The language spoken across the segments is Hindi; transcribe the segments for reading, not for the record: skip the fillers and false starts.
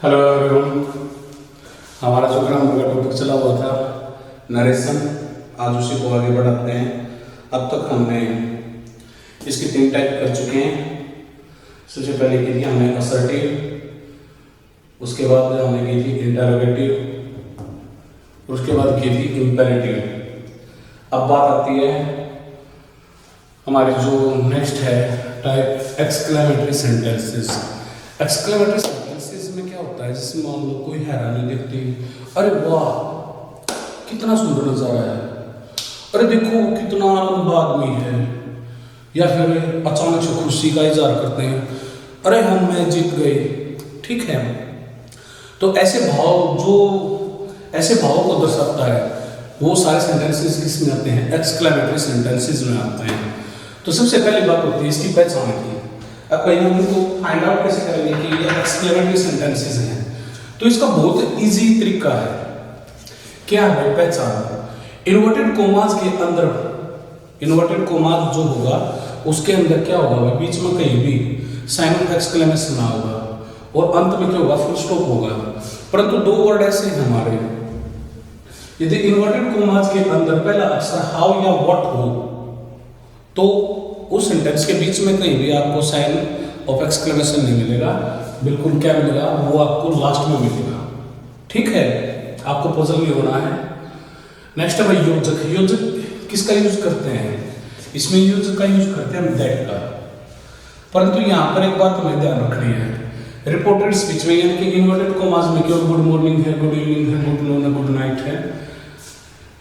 Hello everyone. हमारा जो ग्रामर का टॉपिक चला हुआ था नरेशन, आज उसी को आगे बढ़ाते हैं। अब तक हमने इसकी 3 टाइप कर चुके हैं। सबसे पहले की थी हमने असर्टिव, उसके बाद हमने की थी इंटरोगेटिव, उसके बाद की थी इंपेरेटिव। अब बात आती है हमारी जो नेक्स्ट है type exclamatory sentences. Exclamatory sentences में क्या होता है, जिसमें मान लो कोई हैरानी दिखती, अरे वाह कितना सुंदर नजारा है, अरे देखो कितना आनंद आदमी है, या फिर अचानक से खुशी का इजहार करते हैं, अरे हम मैच जीत गए। ठीक है, तो ऐसे भाव को दर्शाता है वो सारे सेंटेंसेस किसमें आते हैं, एक्सक्लेमेटरी सेंटेंसेस में आते हैं। तो सबसे पहली बात होती है इसकी पहचान की। अब कहीं हम इनको फाइंड आउट कैसे करेंगे कि ये एक्सक्लेमेटरी सेंटेंसेस हैं, तो इसका बहुत इजी तरीका है। क्या है पहचान? इन्वर्टेड कोमास के अंदर, इन्वर्टेड कोमास जो होगा उसके अंदर क्या होगा, बीच में कहीं भी साइन ऑफ एक्सक्लेमेशन ना होगा और अंत में क्या होगा, फुल स्टॉप होगा। परंतु 2 वर्ड ऐसे हैं हमारे, यदि इन्वर्टेड कोमास के अंदर पहला अक्षर हाउ या व्हाट हो तो उस सेंटेंस के बीच में कहीं भी आपको साइन ऑफ एक्सक्लेमेशन नहीं मिलेगा, बिल्कुल क्या मिलेगा, वो आपको लास्ट में मिलेगा। ठीक है, आपको पजल नहीं होना है। नेक्स्ट है भाई योजक। योजक किसका यूज करते हैं, इसमें यूज का यूज करते हैं हम दैट का। परंतु यहाँ पर एक बात हमें ध्यान रखनी है, रिपोर्टेड स्पीच में यानी कि इन्वर्टेड कॉमास में केवल गुड मॉर्निंग है, गुड इवनिंग है, गुड नून है, गुड नाइट है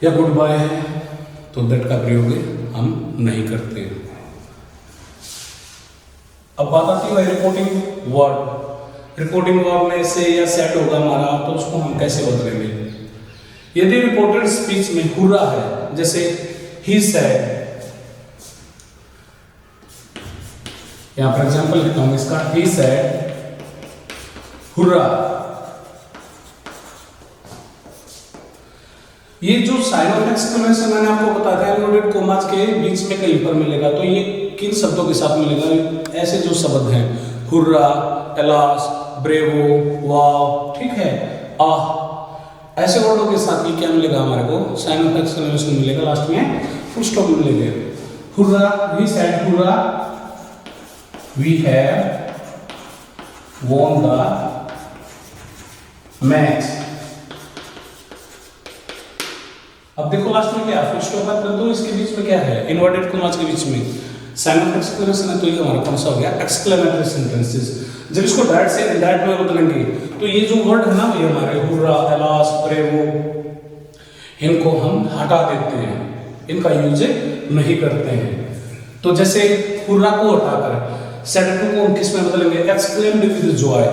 या गुड बाय है, तो दैट का प्रयोग हम नहीं करते हैं। अब बात आती है भाई रिपोर्टिंग वर्ड। रिपोर्टिंग वर्ड में से या सेट होगा हमारा, तो उसको हम कैसे बदलेंगे। यदि रिपोर्टेड स्पीच में हुर्रा है, जैसे ही सेड, यहां पर एग्जांपल लिखता हूं इसका, ही सेड हुर्रा। ये जो साइन ऑफ एक्सक्लेमेशन मैंने आपको बताया था इन्वर्टेड कोमास के बीच में कहीं पर मिलेगा, तो ये किन शब्दों के साथ मिलेगा, ऐसे जो शब्द हैं हुर्रा, एलास, ब्रेवो, वाव, ठीक है, आह, ऐसे वर्डों के साथ ये क्या मिलेगा हमारे को, साइन ऑफ एक्सक्लेमेशन मिलेगा, लास्ट में फुल स्टॉप मिलेगा। Hurrah, we said hurrah, we have won the match. अब देखो लास्ट में क्या है, फुल स्टॉप है, परंतु इसके बीच में क्या है, इन्वर्टेड कॉमास के बीच में साइन ऑफ एक्सक्लेमेशन है, तो ये हमारा कौन सा हो गया, एक्सक्लेमेटरी सेंटेंसेस। जब इसको डायरेक्ट से इनडायरेक्ट में बदलेंगे तो ये जो वर्ड है ना ये हमारे हुर्रा, एलास, ब्रेवो, इनको हम हटा देते हैं, इनका यूज नहीं करते हैं। तो जैसे हुर्रा को हटाकर सेड टू को हम किस में बदलेंगे, एक्सक्लेम्ड विद जॉय।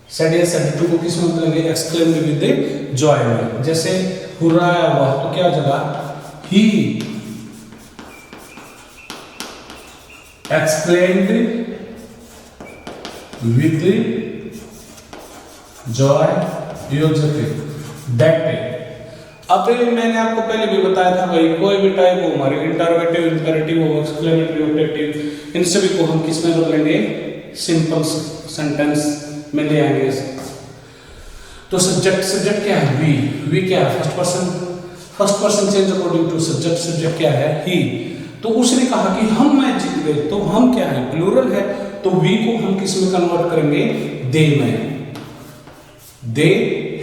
सेड या सेड टू को किस में बदलेंगे, एक्सक्लेम्ड विद जॉय में। जैसे हुर्रा आया हुआ तो क्या जगह, ही exclaimed with joy that day। अब मैंने आपको पहले भी बताया था भाई, कोई भी टाइप हो हमारे, इंटरोगेटिव, इंपेरेटिव हो, एक्सक्लेमेटरी, ऑब्जेक्टिव, इन सभी को हम किस में बदलेंगे, सिंपल सेंटेंस में ले आएंगे। तो सब्जेक्ट क्या है, वी क्या है, first person change according to subject क्या है, ही। तो उसने कहा कि हम मैच जीत गए, तो हम क्या है, प्लूरल है, तो वी को हम किस में कन्वर्ट करेंगे, दे में। दे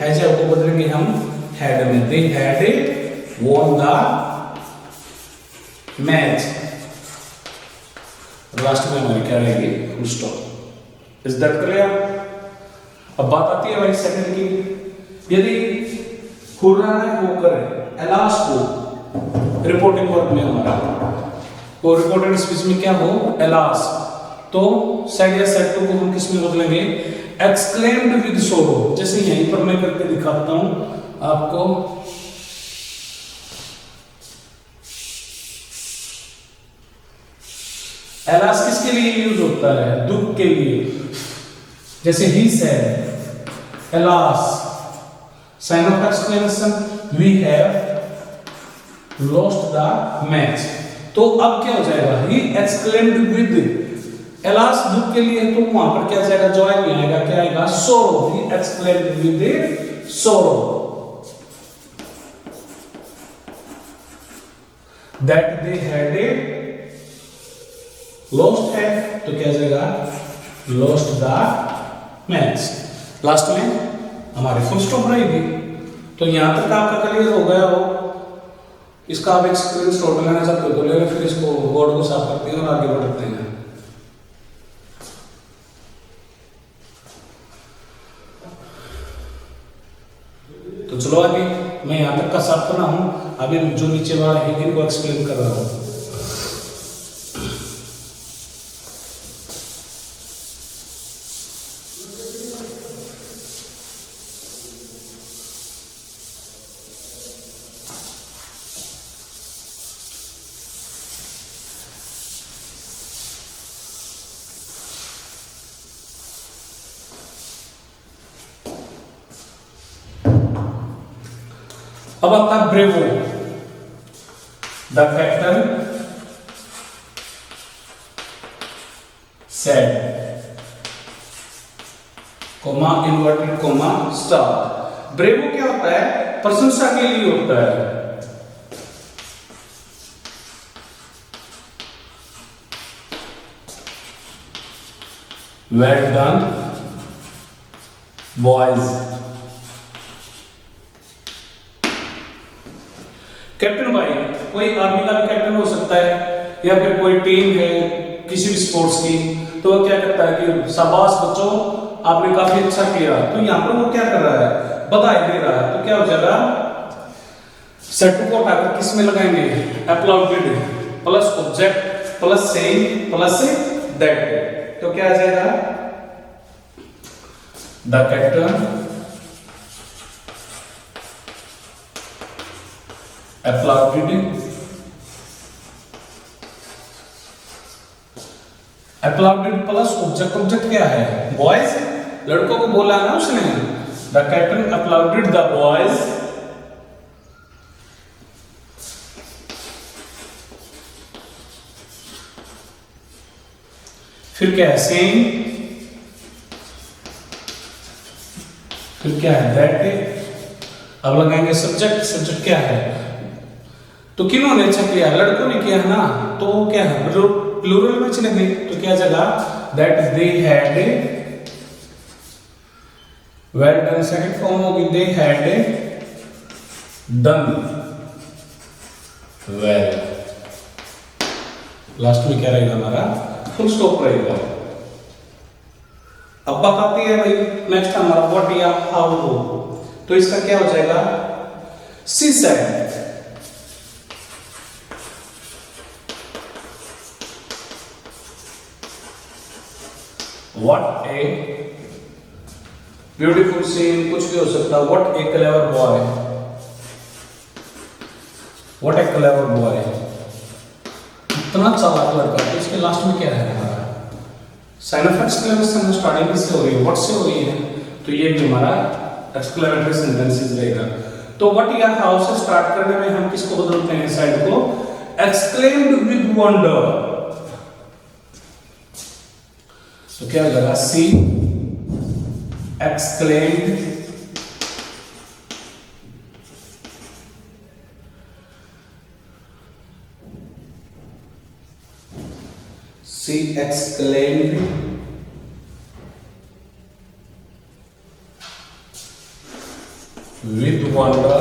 हैज को बदलेंगे हम हैड में, they had von the match. Last में हमारी क्या रहेगी, full stop. Is that clear? अब बात आती है भाई सेकंड की। यदि हुर्रा ने होकर एलास को रिपोर्टिंग वर्क में हमारा, और रिपोर्टेड स्पीच में क्या हो, एलास, तो सेड या सेड टू को हम किस में बदलेंगे, एक्सक्लेम्ड विद सोरो। जैसे यहीं पर मैं करके दिखाता हूं आपको, एलास किसके लिए यूज होता है, दुख के लिए। जैसे he said alas, sign of exclamation, we have lost the match. तो अब क्या हो जाएगा, ही एक्सक्लेम्ड विद एलास दुख के लिए तो वहां पर क्या जाएगा, जॉय नहीं आएगा, क्या आएगा, सोरो। ही एक्सप्लेन्ड विद सोरो that they had a lost है, तो क्या जाएगा, लॉस्ट द मैच। लास्ट में हमारी फुल स्टॉप रहेगी। तो यहां तक आपका क्लियर हो गया हो। इसका आप एक स्क्रीनशॉट लेना चाहते हो तो ले लो, फिर इसको बोर्ड को साफ करते हैं और आगे बढ़ते हैं। तो चलो आगे, मैं यहां तक का साफ कर रहा हूं, अभी जो नीचे वाला है इनको एक्सप्लेन कर रहा हूं। अब आता है bravo. The captain said, comma inverted comma start. Bravo क्या होता है, प्रशंसा के लिए होता है। Well done boys. कैप्टन भाई कोई आर्मी का भी कैप्टन हो सकता है, या फिर कोई टीम है किसी भी स्पोर्ट्स की, तो वो क्या करता है कि शाबाश बच्चों आपने काफी अच्छा किया। तो यहाँ पर वो क्या कर रहा है, बधाई दे रहा है। तो क्या हो जाएगा, सेट को उठाकर किस में लगाएंगे, अप्लॉडेड plus object plus saying plus that. तो क्या आ जाएगा, the captain applauded plus object, object क्या है, बॉयज, लड़कों को बोला ना उसने। The captain applauded the boys, फिर क्या है, सेइंग, फिर क्या है, दैट। अब लगाएंगे सब्जेक्ट, सब्जेक्ट क्या है, तो किन्होंने अच्छा किया, लड़कों ने किया है ना, तो क्या है, प्लूरल में चलेंगे। तो क्या जगह, that they had well done. Second form होगी they had done well. Last में क्या रहेगा हमारा, फुल स्टॉप रहेगा। अब बात आती है भाई नेक्स्ट हमारा व्हाट या हाउ हो। तो इसका क्या हो जाएगा, she said, what a beautiful scene, कुछ भी हो सकता है। What a clever boy, what a clever boy, इतना चालाक लड़का। तो इसके लास्ट में क्या है हमारा, साइन ऑफ एक्सक्लेमेशन स्टार्टिंग से हो रही है, व्हाट से हो रही है, तो ये भी हमारा एक्सक्लेमेटरी सेंटेंसेस रहेगा। तो व्हाट या हाउ से स्टार्ट करने में हम किसको बदलते हैं, साइड को, एक्सक्लेम्ड विद वंडर। तो क्या हो जाएगा, she exclaimed she exclaimed with wonder।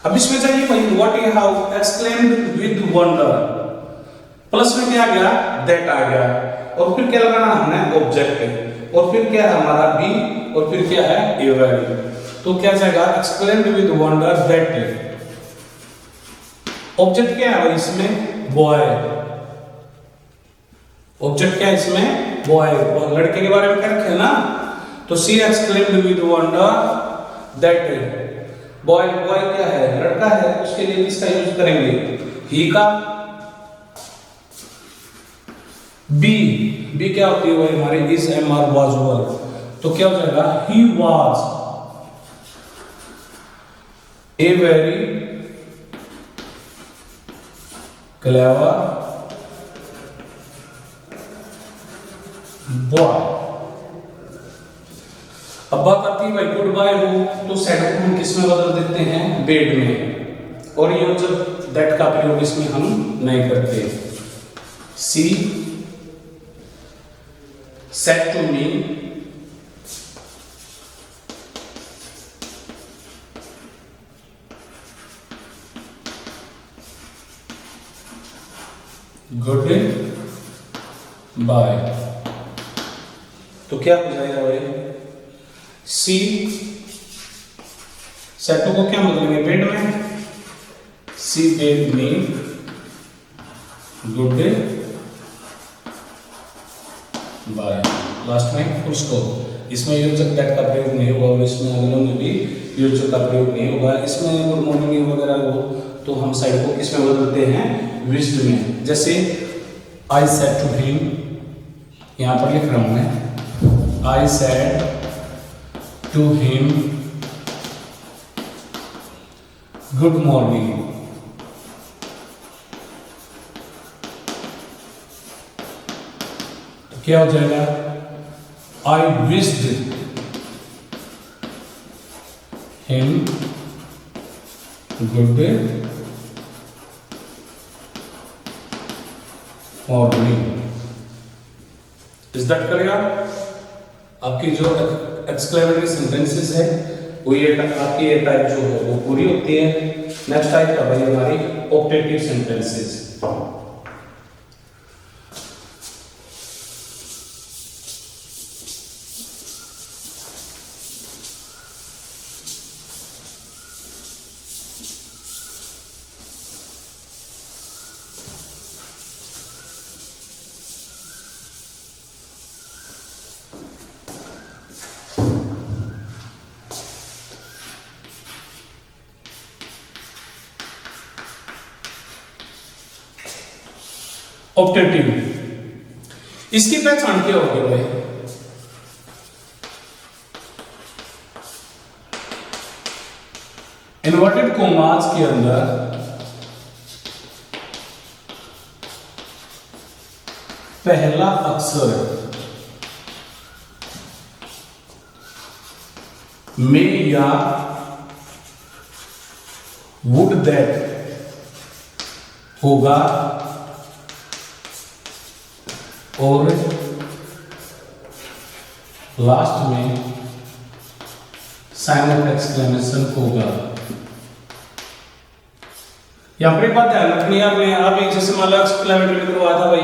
अब इसमें चाहिए भाई what you have exclaimed with wonder, plus में क्या आ गया, that आ गया, और फिर क्या लगाना हमने, ऑब्जेक्ट, और फिर क्या है हमारा be, और फिर क्या है, very। तो क्या जाएगा, exclaimed with wonder that। Object क्या है भाई इसमें, बॉय। ऑब्जेक्ट क्या है इसमें, बॉय, लड़के के बारे में क्या रखे ना। तो she exclaimed with wonder that boy, boy क्या है, लड़का है, उसके लिए किसका यूज करेंगे, ही का। बी, बी क्या होती है भाई हमारी, is am are was were. तो क्या हो जाएगा, he was a very clever boy. अब बात आती है भाई गुड बाय हो, तो सेड को हम किस में बदल देते हैं? बेड में। और ये जब दैट का प्रयोग इसमें हम नहीं करते। She said to me goodbye. तो क्या हो जाएगा भाई? सी सेटू को क्या बदलेंगे? बेड में। सी बेड मी गुड बाय। लास्ट में फुल स्टॉप। इसमें योजक दैट का प्रयोग नहीं होगा और इसमें अगलों में भी योजक का प्रयोग नहीं होगा। इसमें गुड मॉर्निंग वगैरह हो तो हम साइड को किस में बदलते हैं? विज्ड में। जैसे आई सेड टू हिम, यहां पर लिख रहा हूं मैं, I said to him good morning. तो क्या हो जाएगा? I wished him good morning. Is that clear? आपकी जो एक्सक्लेमेटरी सेंटेंसेस है वो ये आपकी ये टाइप जो है वो पूरी होती है। नेक्स्ट टाइप का भाई हमारी ऑप्टेटिव सेंटेंसेस। ऑप्टेटिव, इसकी पहचान क्या होगी भाई? इन्वर्टेड कोमास के अंदर पहला अक्षर में या वुड दैट होगा और लास्ट में साइन ऑफ एक्सक्लेमेशन होगा। यहां पर एक बात ध्यान रखनी है आपने, आप एक जैसे मान लो एक्सक्लेमेटरी करवाया था भाई,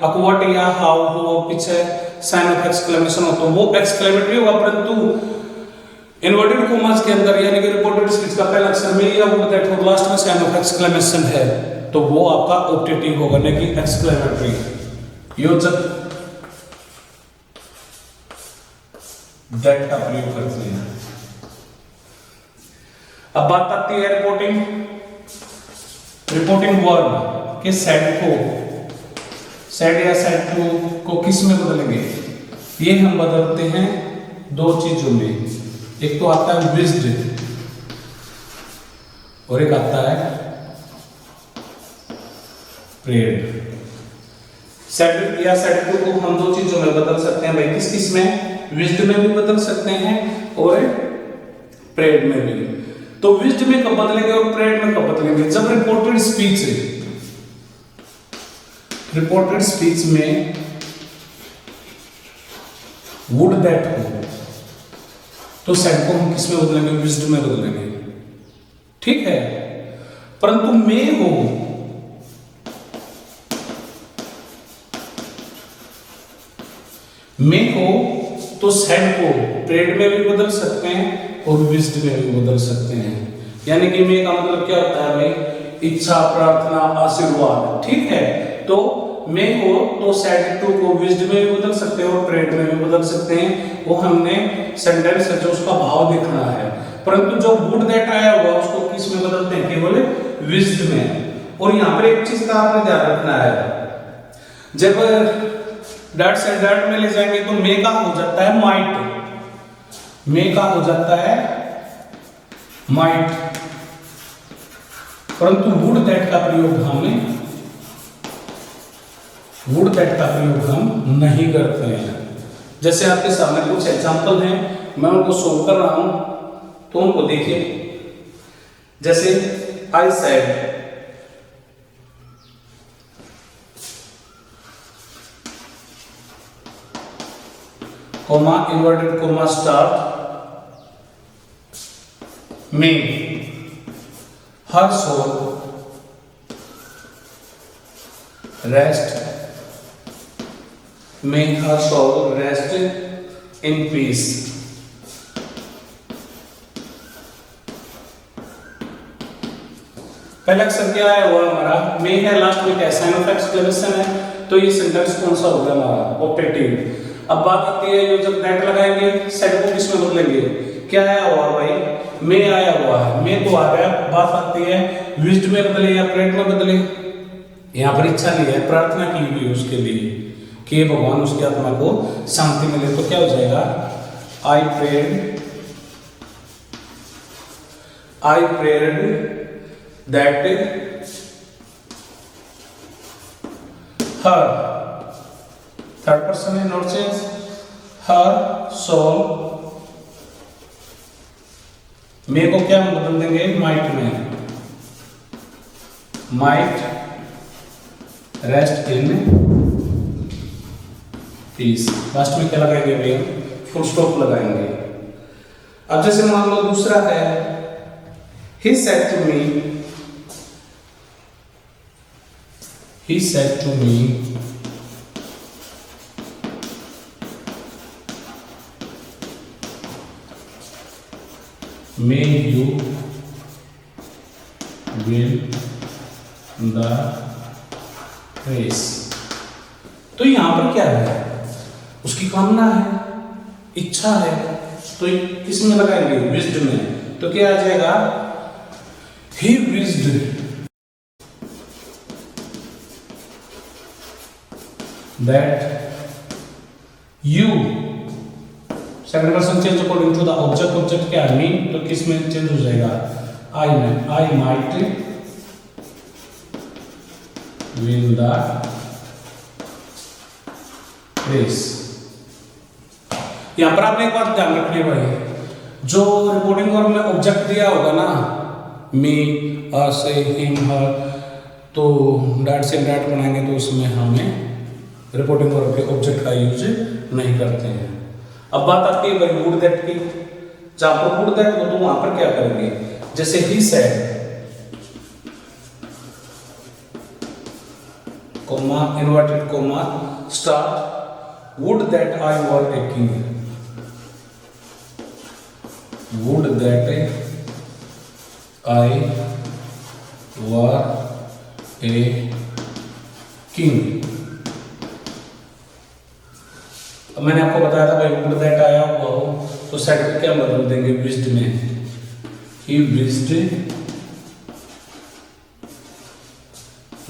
अक्वाट या हाउ हो पीछे साइन ऑफ एक्सक्लेमेशन हो, तो वो एक्सक्लेमेटरी होगा, परंतु इन्वर्टेड कोमास के अंदर यानी कि रिपोर्टेड स्पीच का पहला अक्षर में या वो दैट हो लास्ट में साइन ऑफ एक्सक्लेमेशन है, तो वो आपका ऑप्टेटिव होगा ना कि एक्सक्लेमेटरी। योजक दैट का प्रयोग करते हैं। अब बात आती है रिपोर्टिंग वर्ब के सेट को, सेट या सेट टू को किस में बदलेंगे? ये हम बदलते हैं दो चीजों में, एक तो आता है विज्ड और एक आता है प्रेड। सेट या सेट टू को हम दो चीजों में बदल सकते हैं भाई, किस किस में? विज्ड में भी बदल सकते हैं और प्रेड में भी। तो विज्ड में कब बदलेंगे और प्रेड में कब बदलेंगे? जब रिपोर्टेड स्पीच में वुड दैट हो तो सेट को हम किस में बदलेंगे? विज्ड में बदलेंगे, ठीक है। परंतु में हो तो सेट को प्रेड में भी बदल सकते हैं और विज्ड में भी बदल सकते हैं। यानी कि में का मतलब क्या होता है भाई? इच्छा, प्रार्थना, आशीर्वाद, ठीक है। तो में हो तो सेट टू को विज्ड में भी बदल सकते हैं और प्रेड में भी बदल सकते हैं। वो हमने सेंटेंस है जो उसका भाव देखना है, परंतु जो वुड दैट आया हुआ उसको किस में बदलते हैं? केवल विज्ड में। और यहां पर एक चीज का आपने ध्यान रखना है, जब डैट से डैट में ले जाएंगे तो मे का हो जाता है माइट, मे का हो जाता है माइट, परंतु वुड दैट का प्रयोग हमें वुड दैट का प्रयोग हम नहीं करते हैं। जैसे आपके सामने कुछ एग्जाम्पल हैं, मैं उनको सोल्व कर रहा हूं, तो उनको देखिए। जैसे I said, comma inverted comma start, may her soul rest, may her soul rest in peace। पहला अक्षर क्या है वो हमारा मे है, लास्ट में क्या साइन ऑफ एक्सक्लेमेशन है, तो ये सेंटेंस कौन सा होगा हमारा ऑपरेटिव। अब बात आती है, ये जब दैट लगाएंगे सेट को किस में बदलेंगे, क्या आया हुआ भाई मे आया हुआ है, मे तो आ गया, बात आती है विज्ड में बदले या प्रेड में बदले। यहाँ पर इच्छा नहीं है, प्रार्थना की हुई उसके लिए कि भगवान उसकी आत्मा को शांति मिले, तो क्या हो जाएगा आई प्रेयर्ड दैट हर, थर्ड पर्सन है, नॉट चेंज, हर सोल, मे को क्या हम बदल देंगे माइट में, might rest in peace. Last में क्या लगाएंगे भैया, फुल स्टॉप लगाएंगे। अब जैसे मान लो दूसरा है, he said to me, may you win the race। तो यहां पर क्या है, उसकी कामना है, इच्छा है, तो किस में लगाएंगे विज्ड में, तो क्या आ जाएगा he wished that you, second person change according to the object, object क्या है मी, तो किस में चेंज हो जाएगा आई में, I might win the race. यहां पर आपने एक बात ध्यान रखनी है भाई, जो रिपोर्टिंग वर्ब में ऑब्जेक्ट दिया होगा ना, मी, अस, हिम, हर, तो डैट से डैट बनाएंगे तो उसमें हमें रिपोर्टिंग वर्ब के ऑब्जेक्ट का यूज नहीं करते हैं। अब बात आती है भाई वुड दैट की, जहां पर वुड दैट हो तो वहां पर क्या करेंगे, जैसे he said, comma inverted comma start, would that I were a king, would that I were a king। अब मैंने आपको बताया था भाई would that आया हुआ हो तो सेट को क्या बदल देंगे wished में, he wished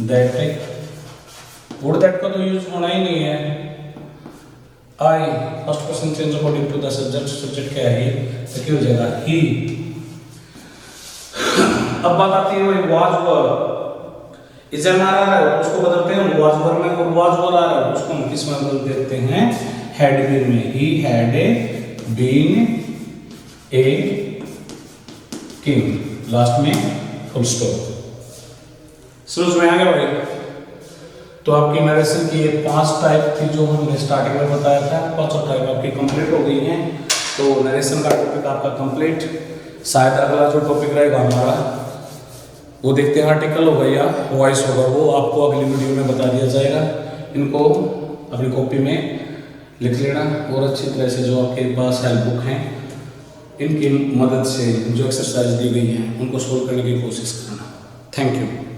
that, would that का तो यूज होना ही नहीं है, I first person change according to the subject, subject क्या है तो क्या हो जाएगा ही। अब बात आती है भाई वाज वर, इज एम आ रहा है उसको बदलते हैं वाज वर में, और वाज वर आ रहा है उसको हम किस में बदल देते हैं हैड बीन में, he had been a king, last में फुल स्टॉप। समझ में आ गया भाई। तो आपकी नरेशन की ये 5 टाइप थी जो हमने स्टार्टिंग में बताया था, 5 टाइप आपकी कंप्लीट हो गई हैं। तो नरेशन का टॉपिक आपका कंप्लीट। शायद अगला जो टॉपिक रहेगा हमारा वो देखते हैं आर्टिकल होगा या वॉइस होगा, वो आपको अगली वीडियो में बता दिया जाएगा। इनको अपनी कॉपी में लिख लेना और अच्छी तरह से जो आपके पास हेल्प बुक हैं इनकी मदद से जो एक्सरसाइज दी गई हैं उनको सोल्व करने की कोशिश करना। Thank you.